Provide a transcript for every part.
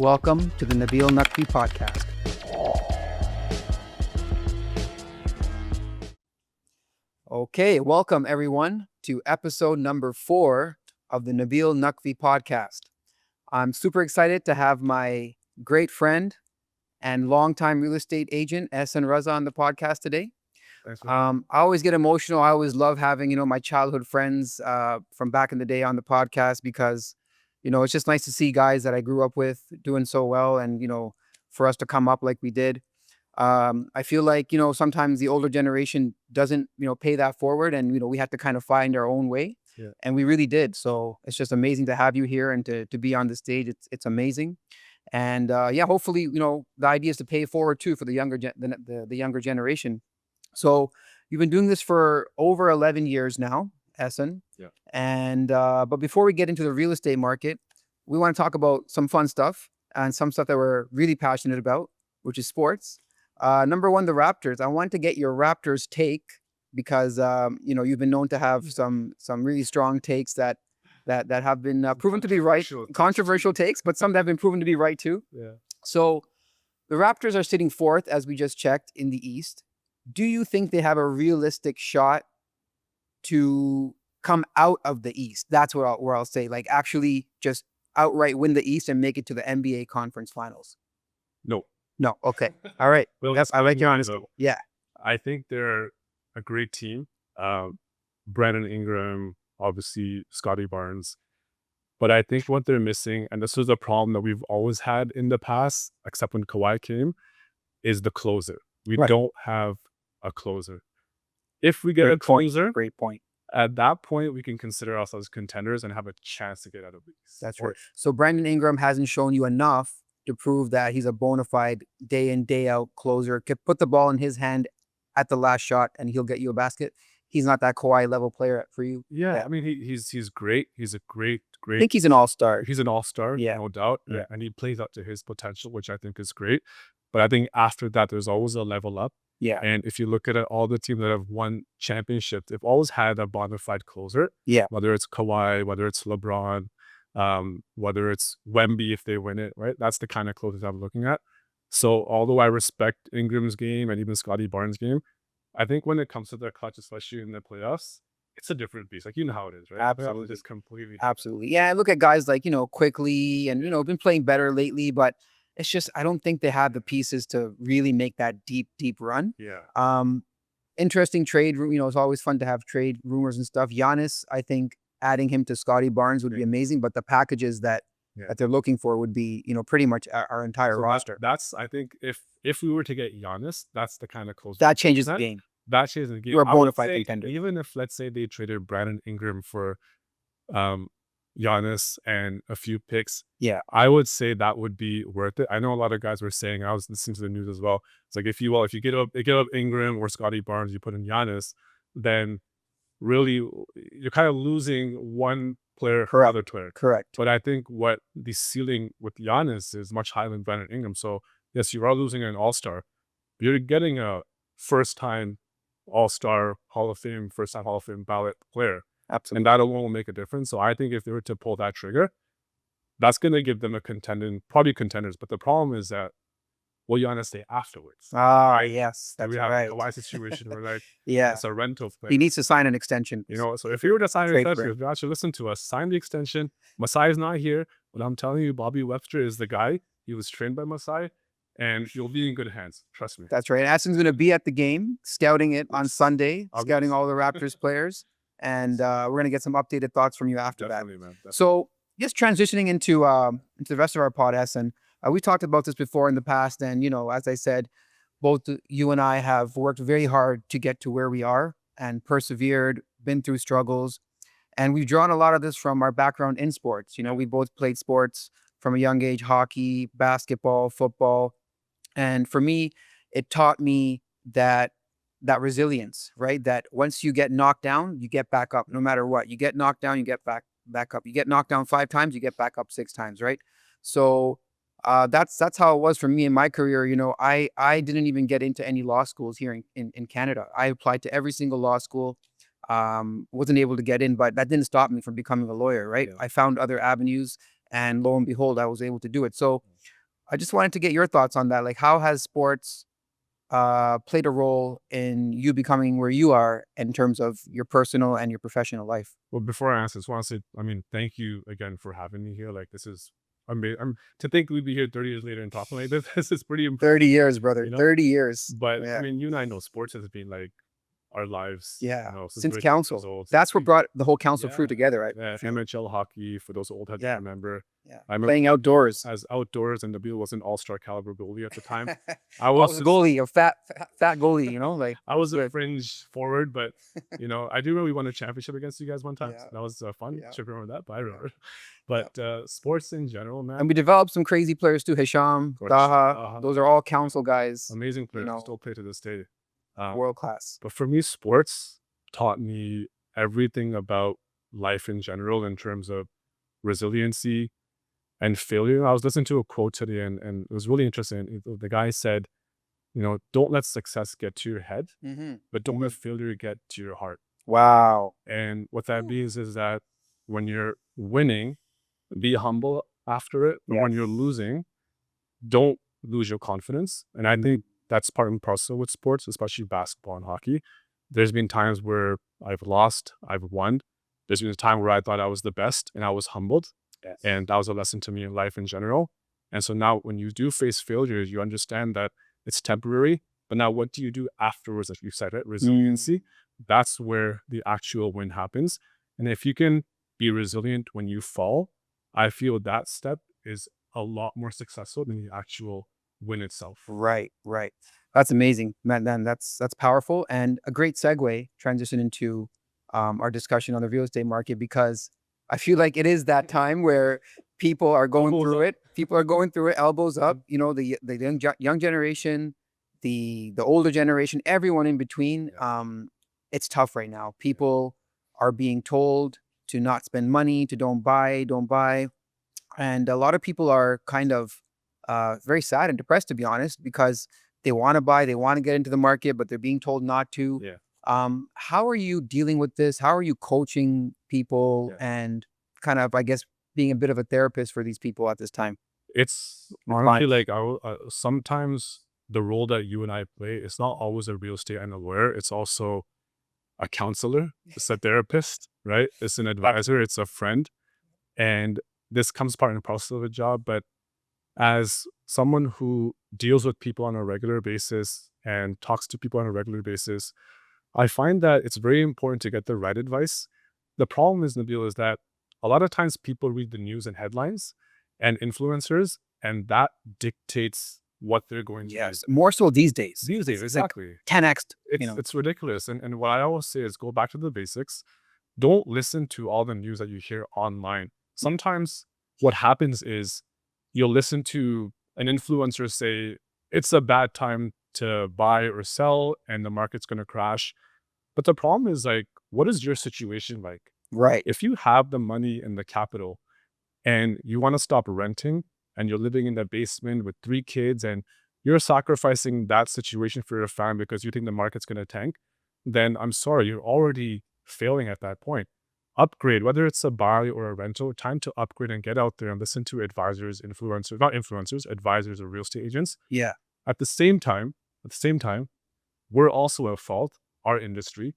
welcome to the Nabeel Naqvi podcast. Okay, welcome everyone to episode number 4 of the Nabeel Naqvi podcast. I'm super excited to have my great friend and longtime real estate agent, Ahsan Raza, on the podcast today. Thanks for I always get emotional. I always love having, my childhood friends from back in the day on the podcast because, it's just nice to see guys that I grew up with doing so well and, for us to come up like we did. I feel like, sometimes the older generation doesn't, pay that forward and, we have to kind of find our own way. Yeah. And we really did. So it's just amazing to have you here and to be on the stage. It's amazing. And hopefully, the idea is to pay it forward too for the younger the younger generation. So you've been doing this for over 11 years now, Ahsan. Yeah. And but before we get into the real estate market, we want to talk about some fun stuff and some stuff that we're really passionate about, which is sports. Number one, the Raptors. I want to get your Raptors take because you've been known to have some really strong takes that have been proven to be right. Controversial takes, but some that have been proven to be right too. Yeah. So the Raptors are sitting fourth, as we just checked, in the East. Do you think they have a realistic shot to come out of the East? That's where I'll say, like, actually just outright win the East and make it to the NBA Conference Finals. No. Okay. All right. Well, I like your honesty. Yeah. I think they're a great team. Brandon Ingram, obviously Scotty Barnes. But I think what they're missing, and this was a problem that we've always had in the past, except when Kawhi came, is the closer. We don't have a closer. If we get a closer, great point. At that point, we can consider ourselves contenders and have a chance to get out of the East. That's right. So Brandon Ingram hasn't shown you enough to prove that he's a bona fide day in, day out closer. Could put the ball in his hand at the last shot and he'll get you a basket. He's not that Kawhi level player for you. Yeah. I mean, he's great. He's a great. I think he's an all-star. He's an all-star, no doubt. Yeah. And he plays up to his potential, which I think is great. But I think after that, there's always a level up. Yeah. And if you look at it, all the teams that have won championships, they've always had a bona fide closer. Yeah. Whether it's Kawhi, whether it's LeBron, whether it's Wemby if they win it, right? That's the kind of closers I'm looking at. So although I respect Ingram's game and even Scotty Barnes' game, I think when it comes to the clutch, especially in the playoffs, it's a different beast. Like, you know how it is, right? Absolutely. It's completely different. Absolutely. Yeah, I look at guys like, Quickly and, been playing better lately, but it's just, I don't think they have the pieces to really make that deep run. Yeah. Interesting trade. It's always fun to have trade rumors and stuff. Giannis, I think adding him to Scotty Barnes would be amazing, but the packages that they're looking for would be, pretty much our entire roster. That's, I think, if we were to get Giannis, that's the kind of close. That changes the game. That changes the game. You're a bona fide contender. Even if, let's say, they traded Brandon Ingram for Giannis and a few picks, I would say that would be worth it. I know a lot of guys were saying, I was listening to the news as well, it's like, if you get up Ingram or Scotty Barnes, you put in Giannis, then really you're kind of losing one player for another player. Correct. But I think what the ceiling with Giannis is much higher than Brandon Ingram. So yes, you are losing an all-star, but you're getting a first-time all-star first-time Hall of Fame ballot player. Absolutely. And that alone will make a difference. So I think if they were to pull that trigger, that's going to give them probably contenders. But the problem is that, will Giannis stay afterwards? Yes, that's we have right. a wide situation where, like, yeah, it's a rental player. He needs to sign an extension. So if you were to sign an extension, if you actually listen to us, sign the extension. Masai is not here, but I'm telling you, Bobby Webster is the guy. He was trained by Masai, and you'll be in good hands. Trust me. That's right. Ahsan's going to be at the game, scouting it on Sunday, scouting all the Raptors players. And we're going to get some updated thoughts from you after that. Man. Definitely. So just transitioning into the rest of our podcast, and we talked about this before in the past. And, as I said, both you and I have worked very hard to get to where we are and persevered, been through struggles. And we've drawn a lot of this from our background in sports. We both played sports from a young age, hockey, basketball, football. And for me, it taught me that resilience, right? That once you get knocked down, you get back up no matter what. You get knocked down, you get back up. You get knocked down 5 times, you get back up 6 times, right? So that's how it was for me in my career. I didn't even get into any law schools here in Canada. I applied to every single law school, wasn't able to get in, but that didn't stop me from becoming a lawyer, right? I found other avenues and lo and behold, I was able to do it. So I just wanted to get your thoughts on that. Like, how has sports played a role in you becoming where you are in terms of your personal and your professional life? Well, before I answer, I just want to say, I mean, thank you again for having me here. Like, this is, I'm to think we'd be here 30 years later and talking like this. This is pretty impressive, 30 years, brother. you know. 30 years. But I Yeah. mean, you and I know sports has been like our lives, Yeah. since Since we're 10 years council. old. That's what brought the whole council Yeah, crew together, I yeah. feel. NHL hockey for those old heads Yeah. remember. Yeah. I remember Playing outdoors. as outdoors, and Nabeel was an all-star caliber goalie at the time. I I was was a just, goalie, a fat goalie, you know, like I was a good. fringe forward, but I do remember we won a championship against you guys one time. Yeah. So that was fun. Yeah. Should remember that, but I Yeah. remember. Yeah. But sports in general, man. And we developed some crazy players too. Hisham, Coach, Daha. Those are all council guys, amazing you players, know, still play to this day. world class. But for me, sports taught me everything about life in general in terms of resiliency and failure. I was listening to a quote today, and it was really interesting. The guy said, don't let success get to your head, but don't let failure get to your heart. Wow. And what that means is that when you're winning, be humble after it. But when you're losing, don't lose your confidence. And I think that's part and parcel with sports, especially basketball and hockey. There's been times where I've lost, I've won. There's been a time where I thought I was the best and I was humbled. Yes. And that was a lesson to me in life in general. And so now when you do face failures, you understand that it's temporary. But now what do you do afterwards? As you said it, resiliency. That's where the actual win happens. And if you can be resilient when you fall, I feel that step is a lot more successful than the actual win itself. Right, right. That's amazing. Man, then that's powerful and a great segue transition into our discussion on the real estate market, because I feel like it is that time where people are going Elbows through up. it. People are going through it, elbows up. You know, the young generation, the older generation, everyone in between. It's tough right now. People are being told to not spend money, to don't buy. And a lot of people are kind of very sad and depressed, to be honest, because they want to buy, they want to get into the market, but they're being told not to. Yeah. How are you dealing with this? How are you coaching people and kind of, I guess, being a bit of a therapist for these people at this time? It's Your honestly clients. like sometimes the role that you and I play, it's not always a real estate and a lawyer. It's also a counselor. It's a therapist, right? It's an advisor. It's a friend. And this comes part and parcel of the job. But as someone who deals with people on a regular basis and talks to people on a regular basis, I find that it's very important to get the right advice. The problem is, Nabeel, is that a lot of times people read the news and headlines and influencers, and that dictates what they're going to do. Yes, more so these days. These days, It's like exactly. 10x, It's ridiculous. And what I always say is go back to the basics. Don't listen to all the news that you hear online. Sometimes what happens is you'll listen to an influencer say it's a bad time to buy or sell and the market's going to crash. But the problem is, like, what is your situation like? right. If you have the money and the capital and you want to stop renting and you're living in the basement with 3 kids and you're sacrificing that situation for your family because you think the market's going to tank, then I'm sorry, you're already failing at that point. Upgrade, whether it's a buy or a rental, time to upgrade and get out there and listen to advisors, influencers, not influencers, advisors or real estate agents. Yeah. At the same time, we're also at fault, our industry,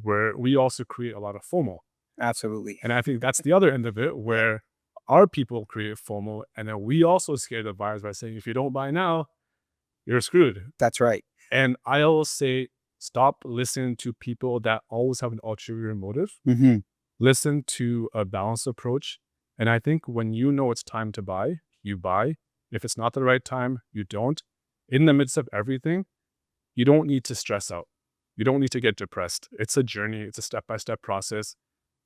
where we also create a lot of FOMO. Absolutely. And I think that's the other end of it, where our people create FOMO, and then we also scare the buyers by saying, if you don't buy now, you're screwed. That's right. And I always say, stop listening to people that always have an ulterior motive. Listen to a balanced approach. And I think when you know it's time to buy, you buy. If it's not the right time, you don't. In the midst of everything, you don't need to stress out. You don't need to get depressed. It's a journey. It's a step-by-step process.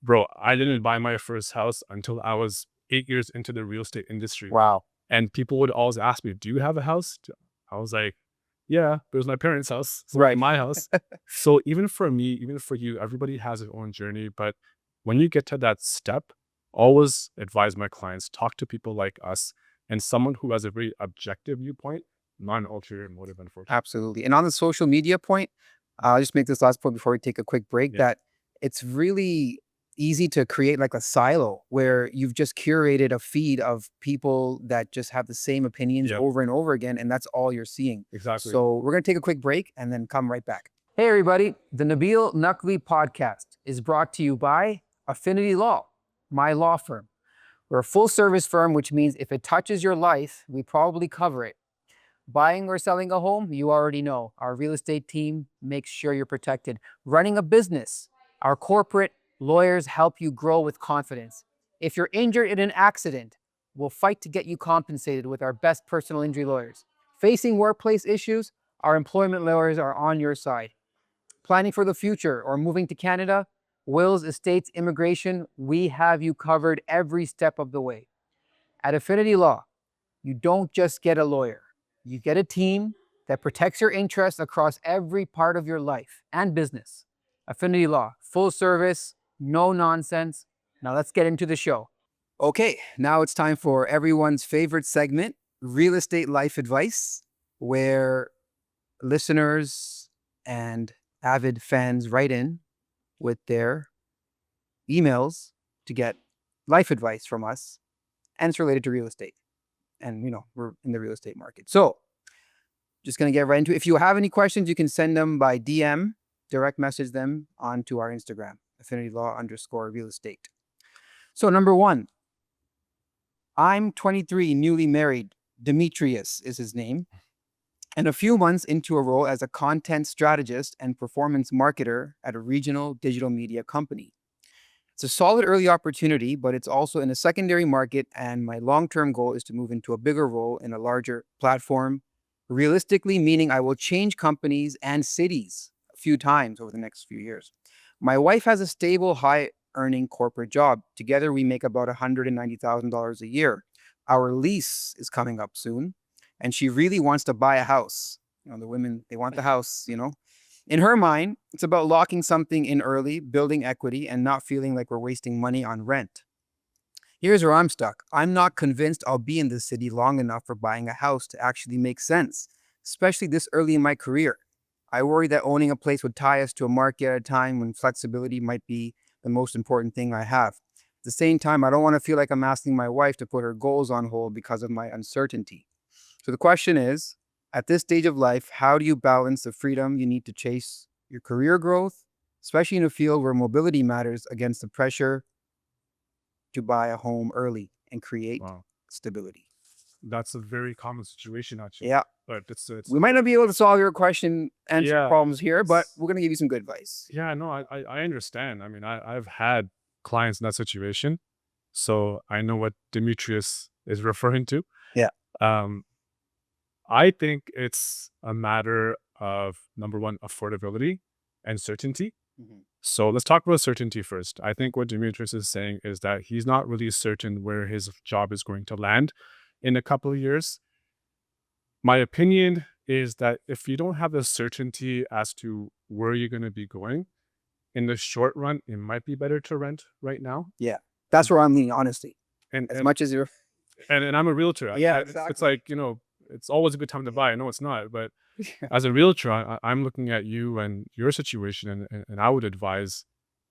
Bro, I didn't buy my first house until I was 8 years into the real estate industry. Wow. And people would always ask me, do you have a house? I was like, yeah, but it was my parents' house. It's Right. not my house. So even for me, even for you, everybody has their own journey. But when you get to that step, always advise my clients, talk to people like us and someone who has a very objective viewpoint, not an ulterior motive, unfortunately. Absolutely. And on the social media point, I'll just make this last point before we take a quick break, Yeah. that it's really easy to create like a silo where you've just curated a feed of people that just have the same opinions Yep. over and over again, and that's all you're seeing. Exactly. So we're going to take a quick break and then come right back. Hey, everybody. The Nabeel Naqvi podcast is brought to you by Affinity Law, my law firm. We're a full service firm, which means if it touches your life, we probably cover it. Buying or selling a home, you already know. Our real estate team makes sure you're protected. Running a business, our corporate lawyers help you grow with confidence. If you're injured in an accident, we'll fight to get you compensated with our best personal injury lawyers. Facing workplace issues, our employment lawyers are on your side. Planning for the future or moving to Canada, wills, estates, immigration, we have you covered every step of the way. At Affinity Law, you don't just get a lawyer, you get a team that protects your interests across every part of your life and business. Affinity Law, full service, no nonsense. Now let's get into the show. Okay, now it's time for everyone's favorite segment, Real Estate Life Advice, where listeners and avid fans write in with their emails to get life advice from us, and it's related to real estate. And, we're in the real estate market. So just going to get right into it. If you have any questions, you can send them by DM, direct message them onto our Instagram, affinitylaw_real estate. So number one, I'm 23, newly married. Demetrius is his name. And a few months into a role as a content strategist and performance marketer at a regional digital media company. It's a solid early opportunity, but it's also in a secondary market, and my long-term goal is to move into a bigger role in a larger platform. Realistically, meaning I will change companies and cities a few times over the next few years. My wife has a stable, high-earning corporate job. Together, we make about $190,000 a year. Our lease is coming up soon, and she really wants to buy a house. The women, they want the house. In her mind, it's about locking something in early, building equity, and not feeling like we're wasting money on rent. Here's where I'm stuck. I'm not convinced I'll be in this city long enough for buying a house to actually make sense, especially this early in my career. I worry that owning a place would tie us to a market at a time when flexibility might be the most important thing I have. At the same time, I don't want to feel like I'm asking my wife to put her goals on hold because of my uncertainty. So the question is, at this stage of life, how do you balance the freedom you need to chase your career growth, especially in a field where mobility matters, against the pressure to buy a home early and create stability? That's a very common situation, actually. Yeah. But it's We might not be able to solve your question, answer Yeah. problems here, but we're going to give you some good advice. Yeah, no, I understand. I mean, I've had clients in that situation, so I know what Demetrius is referring to. Yeah. I think it's a matter of, number one, affordability and certainty. So let's talk about certainty first. I think what Demetrius is saying is that he's not really certain where his job is going to land in a couple of years. My opinion is that if you don't have the certainty as to where you're going to be going, in the short run, it might be better to rent right now. Yeah. That's where I'm leaning, honestly. And Much as you're... and I'm a realtor. Yeah, It's like, it's always a good time to buy. I know it's not, but as a realtor, I'm looking at you and your situation, and I would advise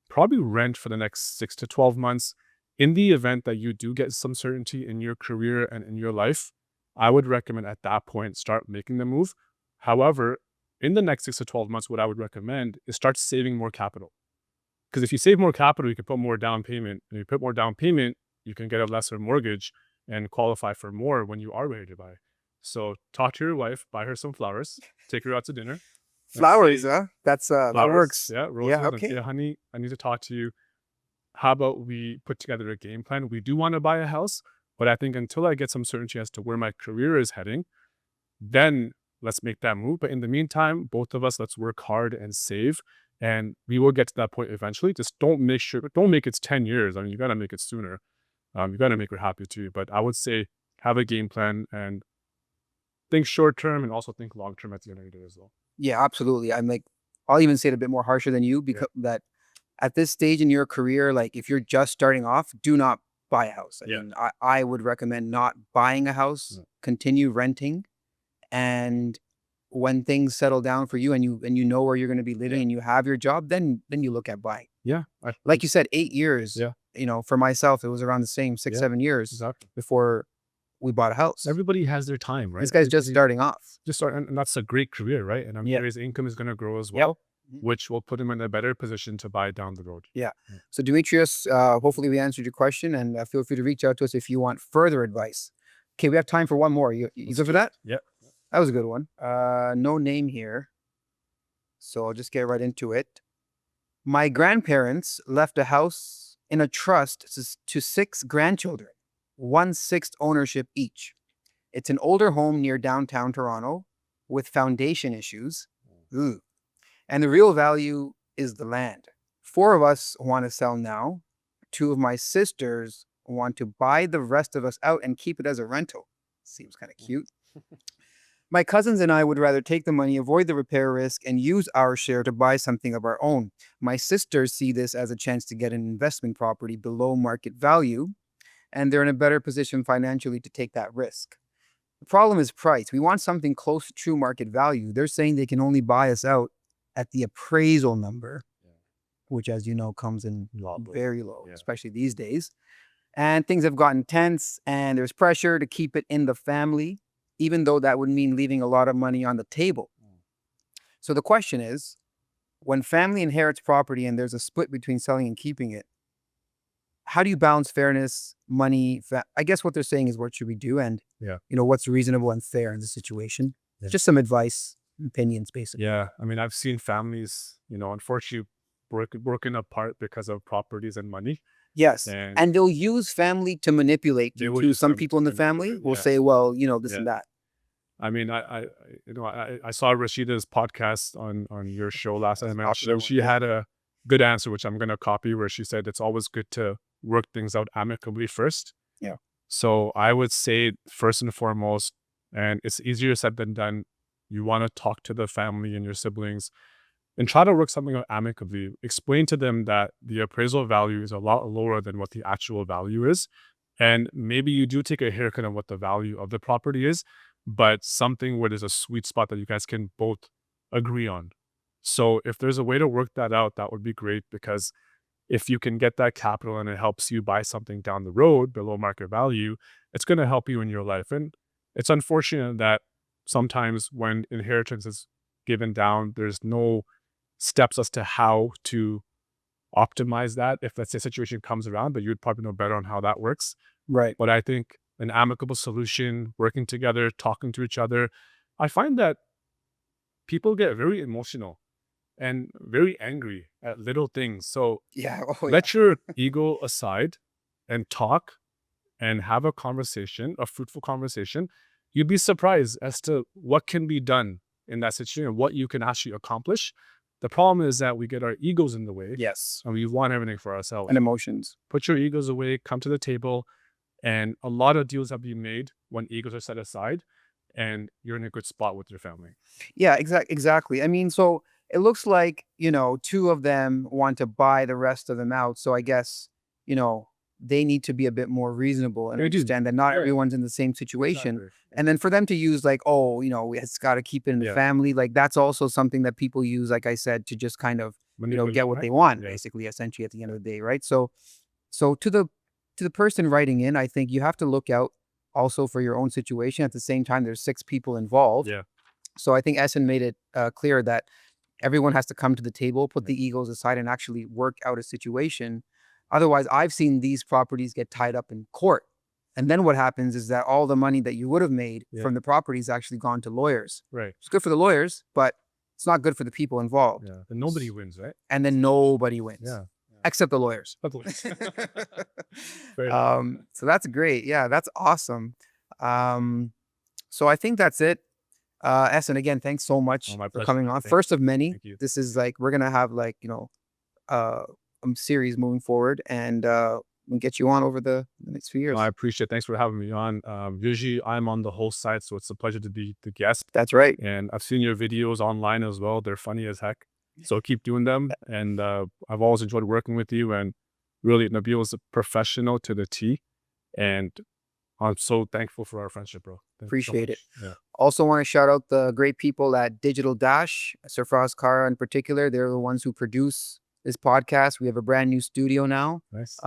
probably rent for the next 6 to 12 months. In the event that you do get some certainty in your career and in your life, I would recommend at that point start making the move. However, in the next 6 to 12 months, what I would recommend is start saving more capital. Because if you save more capital, you can put more down payment. And if you put more down payment, you can get a lesser mortgage and qualify for more when you are ready to buy. So talk to your wife, buy her some flowers, take her out to dinner. Flowers, huh? That Flowers, works. Yeah, roses. Yeah, And, okay. honey, I need to talk to you. How about we put together a game plan? We do want to buy a house, but I think until I get some certainty as to where my career is heading, then let's make that move. But in the meantime, both of us, let's work hard and save. And we will get to that point eventually. Just don't make it 10 years. I mean, you got to make it sooner. You got to make her happy too. But I would say have a game plan and think short term and also think long term at the end of the day as well. Yeah, absolutely. I'll even say it a bit more harsher than you, because that at this stage in your career, like if you're just starting off, do not buy a house. I mean, I would recommend not buying a house, continue renting. And when things settle down for you and you know where you're going to be living and you have your job, then you look at buying. Yeah. Like you said, 8 years. Yeah. You know, for myself, it was around the same 6, Yeah, 7 years exactly. before we bought a house. Everybody has their time, right? This guy's just starting off. And that's a great career, right? And I'm Yeah. sure his income is going to grow as Yep. well, which will put him in a better position to buy down the road. Yeah. So Demetrius, hopefully we answered your question, and feel free to reach out to us if you want further advice. Okay, we have time for one more. You good for that? Yeah. That was a good one. No name here, so I'll just get right into it. My grandparents left a house in a trust to 6 grandchildren, 1/6 ownership each. It's an older home near downtown Toronto with foundation issues. Ooh. And the real value is the land. 4 of us want to sell now. 2 of my sisters want to buy the rest of us out and keep it as a rental. Seems kind of cute. My cousins and I would rather take the money, avoid the repair risk, and use our share to buy something of our own. My sisters see this as a chance to get an investment property below market value, and they're in a better position financially to take that risk. The problem is price. We want something close to true market value. They're saying they can only buy us out at the appraisal number, which, as you know, comes in very low, especially these days. And things have gotten tense, and there's pressure to keep it in the family, even though that would mean leaving a lot of money on the table. So the question is, when family inherits property and there's a split between selling and keeping it, how do you balance fairness, money? I guess what they're saying is, what should we do? And, what's reasonable and fair in the situation? Just some advice, opinions, basically. Yeah. I mean, I've seen families, unfortunately broken apart because of properties and money. Yes. And they'll use family to manipulate you too. Some people in the family will say, well, this and that. I mean, I saw Rashida's podcast on your show last time. She had a good answer, which I'm going to copy, where she said it's always good to work things out amicably first. Yeah. So I would say, first and foremost, and it's easier said than done, you want to talk to the family and your siblings and try to work something out amicably. Explain to them that the appraisal value is a lot lower than what the actual value is. And maybe you do take a haircut on what the value of the property is, but something where there's a sweet spot that you guys can both agree on. So if there's a way to work that out, that would be great, because if you can get that capital and it helps you buy something down the road below market value, it's going to help you in your life. And it's unfortunate that sometimes when inheritance is given down, there's no steps as to how to optimize that if, let's say, a situation comes around, but you'd probably know better on how that works. Right. But I think an amicable solution, working together, talking to each other, I find that people get very emotional and very angry at little things. So let your ego aside and talk and have a conversation, a fruitful conversation. You'd be surprised as to what can be done in that situation and what you can actually accomplish. The problem is that we get our egos in the way. Yes. And we want everything for ourselves. And emotions. Put your egos away, come to the table. And a lot of deals have been made when egos are set aside and you're in a good spot with your family. Yeah, exactly. I mean, so it looks like, 2 of them want to buy the rest of them out. So I guess, they need to be a bit more reasonable and understand that not everyone's in the same situation. Exactly. And then for them to use like, it's got to keep it in the family. Like, that's also something that people use, like I said, to just kind of, get what they want, basically, essentially, at the end of the day, right? So to the person writing in, I think you have to look out also for your own situation. At the same time, there's 6 people involved. Yeah. So I think Ahsan made it clear that everyone has to come to the table, put the egos aside, and actually work out a situation. Otherwise, I've seen these properties get tied up in court. And then what happens is that all the money that you would have made from the property is actually gone to lawyers. Right. It's good for the lawyers, but it's not good for the people involved. Yeah. And nobody wins, right? And then nobody wins. Yeah. Except the lawyers. So that's great. Yeah, that's awesome. So I think that's it. Ahsan, again, thanks so much for coming on. First of many. This is like, we're gonna have like, a series moving forward, and we'll get you on over the next few years. I appreciate it. Thanks for having me on. Usually I'm on the host side, so it's a pleasure to be the guest. That's right. And I've seen your videos online as well. They're funny as heck. So keep doing them. And I've always enjoyed working with you. And really, Nabeel is a professional to the T. And I'm so thankful for our friendship, bro. Thank you so Appreciate it. much. Yeah. Also want to shout out the great people at Digital Dash, Surfraz Kara in particular. They're the ones who produce this podcast. We have a brand new studio now. Nice.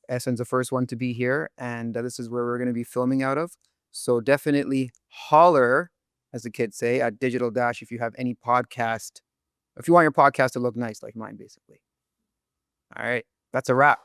Essen's the first one to be here, and this is where we're going to be filming out of. So definitely holler, as the kids say, at Digital Dash if you have any podcast, if you want your podcast to look nice like mine, basically. All right, that's a wrap.